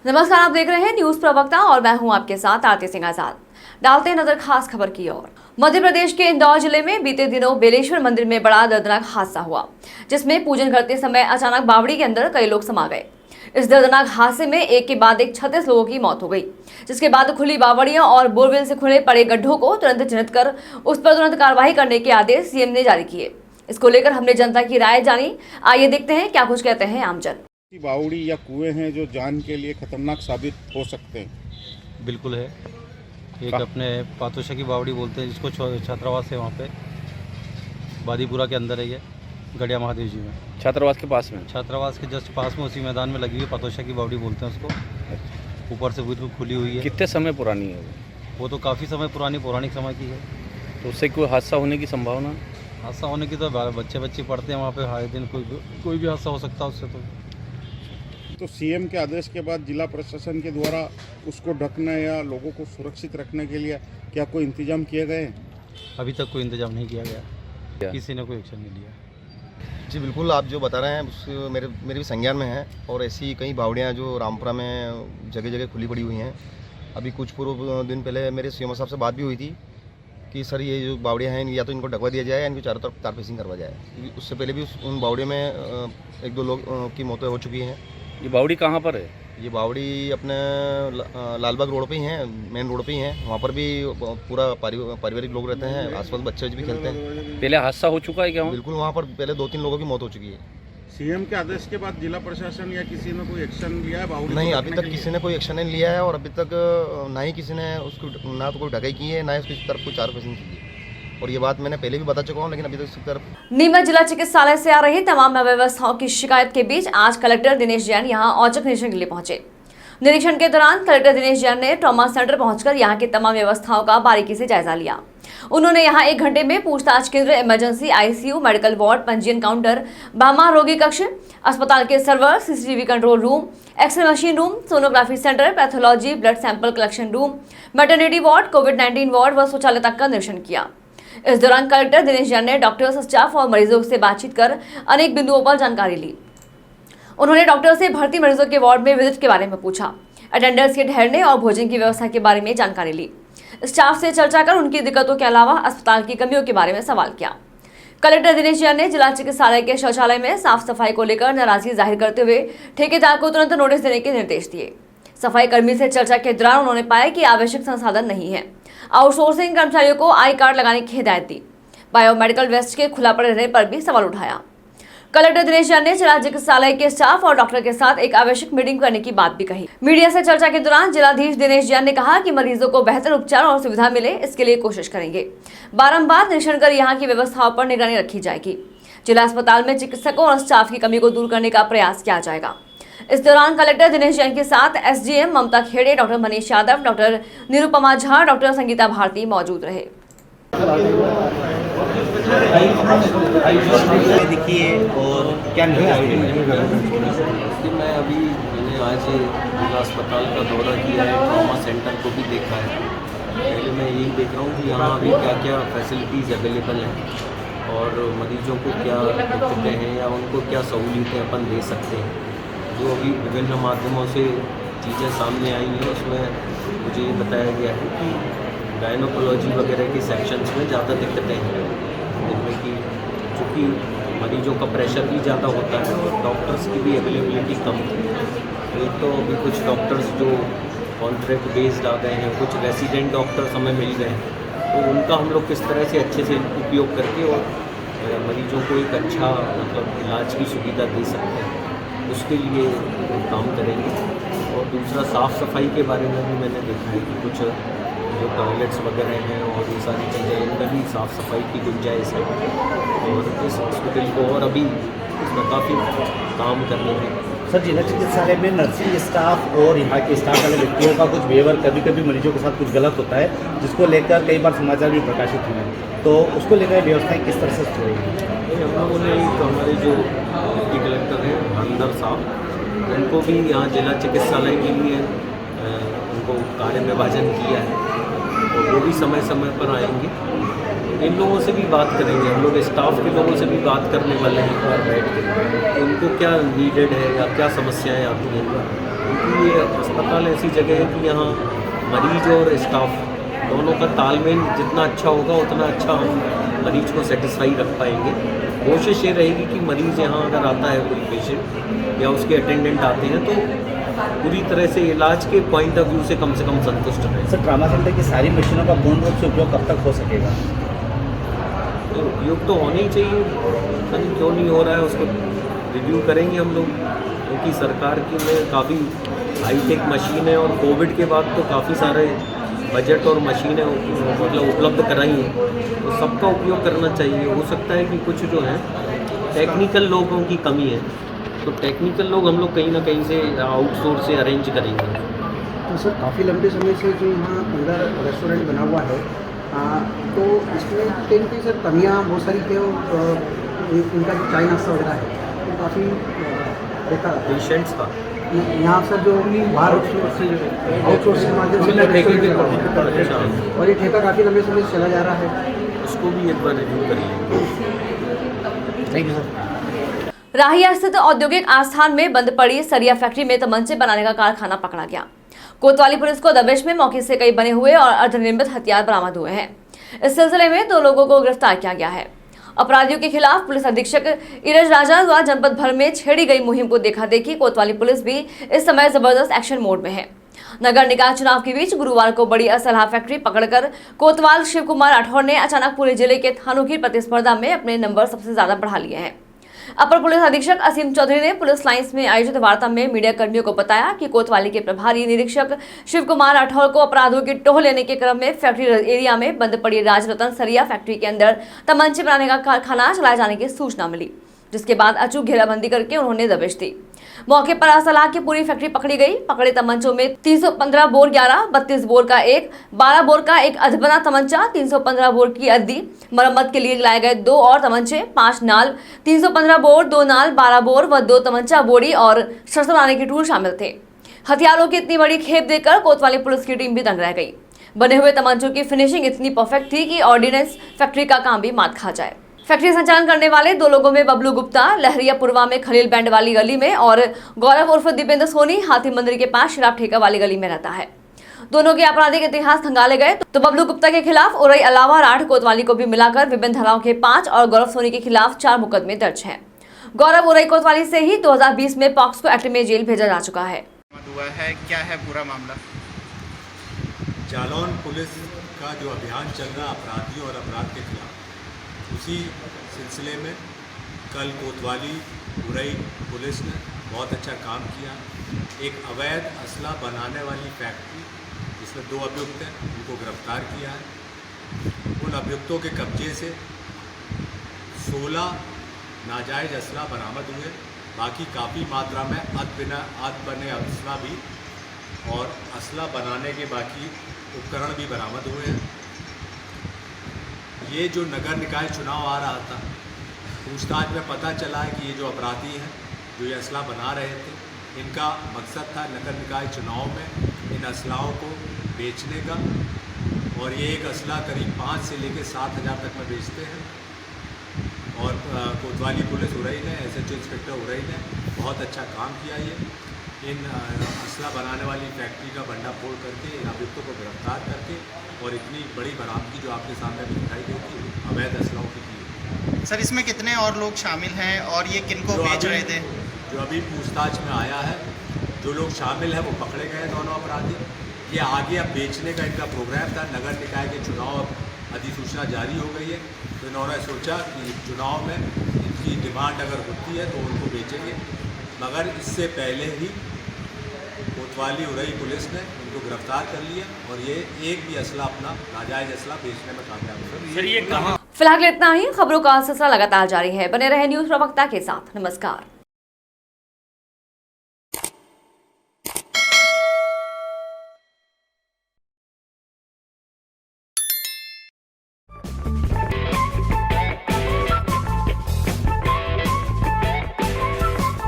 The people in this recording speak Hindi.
नमस्कार, आप देख रहे हैं न्यूज प्रवक्ता और मैं हूं आपके साथ आरती सिंह आजाद। डालते हैं नजर खास खबर की ओर। मध्य प्रदेश के इंदौर जिले में बीते दिनों बेलेश्वर मंदिर में बड़ा दर्दनाक हादसा हुआ, जिसमें पूजन करते समय अचानक बावड़ी के अंदर कई लोग समा गए। इस दर्दनाक हादसे में एक के बाद एक 36 लोगों की मौत हो गई, जिसके बाद खुली बावड़ियां और बोरवेल से खुले पड़े गड्ढों को तुरंत चिन्हित कर उस पर तुरंत कार्रवाई करने के आदेश सीएम ने जारी किए। इसको लेकर हमने जनता की राय जानी। आइए देखते हैं क्या कुछ कहते हैं आमजन। बावड़ी या कुएं हैं जो जान के लिए खतरनाक साबित हो सकते हैं। बिल्कुल है। एक अपने पातोशा की बावड़ी बोलते हैं, जिसको छात्रावास है वहाँ पे बादीपुरा के अंदर है ये गड़िया महादेव जी में, छात्रावास के पास में, छात्रावास के जस्ट पास में उसी मैदान में लगी हुई पातोशा की बावड़ी बोलते हैं उसको। ऊपर से बिल्कुल खुली हुई है। कितने समय पुरानी है वो तो काफ़ी समय पुरानी, पौराणिक समय की है। तो उससे कोई हादसा होने की संभावना? हादसा होने की तो बच्चे पढ़ते हैं वहाँ पे, हर दिन कोई भी हादसा हो सकता है उससे। तो सीएम के आदेश के बाद जिला प्रशासन के द्वारा उसको ढकने या लोगों को सुरक्षित रखने के लिए क्या कोई इंतजाम किए गए हैं? अभी तक कोई इंतजाम नहीं किया गया, किसी ने कोई एक्शन नहीं लिया। जी बिल्कुल, आप जो बता रहे हैं उस मेरे भी संज्ञान में है। और ऐसी कई बावड़ियाँ जो रामपुरा में जगह जगह खुली पड़ी हुई हैं। अभी कुछ पूर्व दिन पहले मेरे सीएम साहब से बात भी हुई थी कि सर ये जो बावड़ियाँ हैं या तो इनको ढकवा दिया जाए या इनको चारों तरफ तार फेसिंग करवा जाए, क्योंकि उससे पहले भी उन बावड़ियों में एक दो लोग की मौतें हो चुकी हैं। ये बावड़ी कहाँ पर है? ये बावड़ी अपने लालबाग रोड पे ही है, मेन रोड पे ही है। वहाँ पर भी पूरा पारिवारिक लोग रहते हैं, आसपास बच्चे भी खेलते हैं। पहले हादसा हो चुका है क्या? बिल्कुल, वहाँ पर पहले 2-3 लोगों की मौत हो चुकी है। सीएम के आदेश के बाद जिला प्रशासन या किसी ने कोई एक्शन लिया है बावड़ी? नहीं, अभी तक किसी ने कोई एक्शन नहीं लिया है। और अभी तक ना ही किसी ने उसको ना तो कोई ढकाई की है, ना ही उसकी तरफ कोई चार फेसिंग की है। और ये बात मैंने पहले भी बता चुका हूँ, लेकिन अभी तक इसकी तरफ। नीमच जिला चिकित्सालय से आ रही तमाम अव्यवस्थाओं की शिकायत के बीच आज कलेक्टर दिनेश जैन यहां औचक निरीक्षण के लिए पहुंचे। निरीक्षण के दौरान कलेक्टर दिनेश जैन ने ट्रॉमा सेंटर पहुंचकर यहां की तमाम व्यवस्थाओं का बारीकी से जायजा लिया। उन्होंने यहां 1 घंटे में पूछताछ केंद्र, इमरजेंसी, आईसीयू, मेडिकल वार्ड, पंजीयन काउंटर, बामा रोगी कक्ष, अस्पताल के server, CCTV control room, x-ray machine room, sonography centre, pathology, blood sample collection room, maternity ward, कोविड-19 वार्ड व शौचालय तक का निरीक्षण किया। इस दौरान कलेक्टर दिनेश जैन ने डॉक्टर्स, स्टाफ और मरीजों से बातचीत कर अनेक बिंदुओं पर जानकारी ली। उन्होंने डॉक्टर से भर्ती मरीजों के वार्ड में विजिट के बारे में पूछा, अटेंडर्स के ठहरने और भोजन की व्यवस्था के बारे में जानकारी ली। स्टाफ से चर्चा कर उनकी दिक्कतों के अलावा अस्पताल की कमियों के बारे में सवाल किया। कलेक्टर दिनेश जैन ने जिला चिकित्सालय के शौचालय में साफ सफाई को लेकर नाराजगी जाहिर करते हुए ठेकेदार को तुरंत नोटिस देने के निर्देश दिए। सफाई कर्मी से चर्चा के दौरान उन्होंने पाया कि आवश्यक संसाधन नहीं है। आउटसोर्सिंग कर्मचारियों को आई कार्ड लगाने की हिदायत दी। बायोमेडिकल वेस्ट के खुला पड़े रहने पर भी सवाल उठाया। कलेक्टर दिनेश जैन ने जिला चिकित्सालय के स्टाफ और डॉक्टर के साथ एक आवश्यक मीटिंग करने की बात भी कही। मीडिया से चर्चा के दौरान जिलाधीश दिनेश जैन ने कहा कि मरीजों को बेहतर उपचार और सुविधा मिले, इसके लिए कोशिश करेंगे। बारंबार निरीक्षण कर यहाँ की व्यवस्थाओं पर निगरानी रखी जाएगी। जिला अस्पताल में चिकित्सकों और स्टाफ की कमी को दूर करने का प्रयास किया जाएगा। इस दौरान कलेक्टर दिनेश जैन के साथ SDM Mamta Khede, doctor Manish Yadav, doctor Nirupama Jha, doctor Sangeeta Bharti मौजूद रहे। देखिए और क्या नहीं आगे मैं अभी मैंने आज जिला अस्पताल का दौरा किया है, ट्रॉमा सेंटर को भी देखा है। पहले मैं यही देख रहा हूँ कि यहाँ अभी क्या क्या फैसिलिटीज़ अवेलेबल हैं और मरीजों को क्या दिक्कतें हैं या उनको क्या सहूलियतें अपन दे सकते हैं। जो अभी विभिन्न माध्यमों से चीज़ें सामने आई हैं उसमें मुझे ये बताया गया है कि गायनोकोलॉजी वगैरह के सेक्शंस में ज़्यादा दिक्कतें हैं, जिनमें कि चूँकि मरीजों का प्रेशर भी ज़्यादा होता है और डॉक्टर्स की भी अवेलेबिलिटी कम थी। एक तो अभी कुछ डॉक्टर्स जो कॉन्ट्रैक्ट बेस्ड आ गए हैं, कुछ रेसिडेंट डॉक्टर्स हमें मिल गए हैं, तो उनका हम लोग किस तरह से अच्छे से उपयोग करके और मरीजों को एक अच्छा मतलब इलाज की सुविधा दे सकते हैं, उसके लिए काम करेंगे। और दूसरा साफ़ सफाई के बारे में भी मैंने देखा है कि कुछ जो टॉयलेट्स वगैरह हैं और ये सारी चीज़ें, इनमें भी साफ़ सफाई की गुंजाइश है। और इस हॉस्पिटल को और अभी इसमें काफ़ी काम करने हैं। सर, जिला चिकित्सालय में नर्सिंग स्टाफ और यहाँ के स्टाफ वाले व्यक्तियों का कुछ व्यवहार कभी कभी मरीजों के साथ कुछ गलत होता है, जिसको लेकर कई बार समाचार भी प्रकाशित हुए हैं, तो उसको लेकर व्यवस्थाएं किस तरह से होगी? हम लोगों ने हमारे जो डिप्टी कलेक्टर हैं भानदर साहब, उनको भी यहाँ जिला चिकित्सालय के लिए उनको कार्य विभाजन किया है और वो भी समय समय पर आएंगे। इन लोगों से भी बात करेंगे, हम लोग स्टाफ के लोगों से भी बात करने वाले हैं एक बार बैठ के, उनको क्या नीडेड है या क्या समस्याएं आती हैं क्योंकि ये अस्पताल ऐसी जगह है कि यहाँ मरीज और स्टाफ दोनों का तालमेल जितना अच्छा होगा उतना अच्छा हम मरीज को सेटिस्फाई रख पाएंगे। कोशिश ये रहेगी कि मरीज़ यहाँ अगर आता है कोई पेशेंट या उसके अटेंडेंट आते हैं तो पूरी तरह से इलाज के पॉइंट ऑफ व्यू से कम संतुष्ट रहें। सर, ट्रॉमा सेंटर की सारी मशीनों का पूर्ण रूप से उपयोग कब तक हो सकेगा? तो उपयोग तो होना ही चाहिए, पता नहीं क्यों नहीं हो रहा है, उसको रिव्यू करेंगे हम लोग, क्योंकि सरकार की में काफ़ी हाईटेक मशीन है और कोविड के बाद तो काफ़ी सारे बजट और मशीनें मतलब उपलब्ध कराई हैं, तो सबका उपयोग करना चाहिए। हो सकता है कि कुछ जो है टेक्निकल लोगों की कमी है, तो टेक्निकल लोग हम लोग कहीं ना कहीं से आउटसोर्स से अरेंज करेंगे। तो सर काफ़ी लंबे समय से जो यहाँ अंदर रेस्टोरेंट बना हुआ है, तो इसमें कहीं कहीं सर कमियाँ बहुत सारी थे, इनका जो चाय नाश्ता वगैरह है तो काफ़ी देखा पेशेंट्स का यहाँ सर जो बाहर आउटसोर्स के माध्यम से और ये ठेका काफ़ी लंबे समय से चला जा रहा है, उसको भी एक बार रिव्यू कर लेंगे। Thank you sir. राहिया स्थित औद्योगिक आस्थान में बंद पड़ी सरिया फैक्ट्री में तमंचे बनाने का कारखाना पकड़ा गया। कोतवाली पुलिस को दबिश में मौके से कई बने हुए और अर्धनिर्मित हथियार बरामद हुए हैं। इस सिलसिले में 2 लोगों को गिरफ्तार किया गया है। अपराधियों के खिलाफ पुलिस अधीक्षक इरज राजा द्वारा जनपद भर में छेड़ी गई मुहिम को देखा देखी कोतवाली पुलिस भी इस समय जबरदस्त एक्शन मोड में है। नगर निकाय चुनाव के बीच गुरुवार को बड़ी असलहा फैक्ट्री पकड़कर कोतवाल शिव कुमार राठौर ने अचानक पूरे जिले के थानों की प्रतिस्पर्धा में अपने नंबर सबसे ज्यादा बढ़ा लिए हैं। अपर पुलिस अधीक्षक असीम चौधरी ने पुलिस लाइंस में आयोजित वार्ता में मीडिया कर्मियों को बताया कि कोतवाली के प्रभारी निरीक्षक शिव कुमार राठौर को अपराधियों की टोह लेने के क्रम में फैक्ट्री एरिया में बंद पड़ी राजरतन सरिया फैक्ट्री के अंदर तमंचे बनाने का कारखाना चलाए जाने की सूचना मिली, जिसके बाद अचूक घेराबंदी करके उन्होंने दबिश दी। मौके पर असलाह की पूरी फैक्ट्री पकड़ी गई। पकड़े तमंचों में 315 बोर 11, 32 बोर का एक, 12 बोर का एक अधबना तमंचा, 315 बोर की अद्दी, मरम्मत के लिए लाए गए 2 और तमंचे, 5 नाल, 315 बोर, 2 नाल, 12 बोर व 2 तमंचा बोरी और शस्त्र बनाने के टूल शामिल थे। हथियारों की इतनी बड़ी खेप देकर कोतवाली पुलिस की टीम भी दंग रह गई। बने हुए तमंचों की फिनिशिंग इतनी परफेक्ट थी कि ऑर्डिनेंस फैक्ट्री का काम भी मात खा जाए। फैक्ट्री संचालन करने वाले 2 लोगों में बबलू गुप्ता लहरियापुरवा में खलील बैंड वाली गली में और गौरव उर्फ दीपेंद्र सोनी हाथी मंदिर के पास शराब ठेका वाली गली में रहता है। दोनों के आपराधिक इतिहास खंगाले गए तो बबलू गुप्ता के खिलाफ उरई अलावा राठ कोतवाली को भी मिलाकर विभिन्न धाराओं के 5 और गौरव सोनी के खिलाफ 4 मुकदमे दर्ज हैं। गौरव उरई कोतवाली से ही 2020 में पॉक्सो एक्ट में जेल भेजा जा चुका है। क्या है पूरा मामला? जालौन पुलिस का जो अभियान चल रहा अपराधियों और अपराध के खिलाफ, उसी सिलसिले में कल कोतवाली उरई पुलिस ने बहुत अच्छा काम किया। एक अवैध असला बनाने वाली फैक्ट्री जिसमें 2 अभियुक्त हैं, उनको गिरफ्तार किया है। उन अभियुक्तों के कब्जे से 16 नाजायज़ असला बरामद हुए। बाकी काफ़ी मात्रा में अध बने असला भी और असला बनाने के बाकी उपकरण भी बरामद हुए हैं। ये जो नगर निकाय चुनाव आ रहा था, पूछताछ में पता चला है कि ये जो अपराधी हैं जो ये असला बना रहे थे, इनका मकसद था नगर निकाय चुनाव में इन असलाओं को बेचने का, और ये एक असला करीब 5 से लेकर 7 हज़ार तक में बेचते हैं। और कोतवाली पुलिस उरई ने, SHO इंस्पेक्टर उरई ने बहुत अच्छा काम किया। ये इन असला बनाने वाली फैक्ट्री का भंडाफोड़ करके इन अभियुक्तों को गिरफ्तार करके और इतनी बड़ी बरामदगी जो आपके सामने भी दिखाई देती है अवैध असलाओं की की। सर, इसमें कितने और लोग शामिल हैं और ये किनको बेच रहे थे? जो अभी पूछताछ में आया है, जो लोग शामिल हैं वो पकड़े गए, दोनों अपराधी। ये आगे अब बेचने का इनका प्रोग्राम था। नगर निकाय के चुनाव अधिसूचना जारी हो गई है, तो इन्होंने सोचा कि चुनाव में इनकी डिमांड अगर होती है तो उनको बेचेंगे। मगर इससे पहले ही कोतवाली उरई पुलिस ने उनको गिरफ्तार कर लिया और ये एक भी असला अपना नाजायज असला बेचने में कामयाब हुआ। फिलहाल इतना ही। खबरों का सिलसिला लगातार जारी है। बने रहे न्यूज प्रवक्ता के साथ। नमस्कार।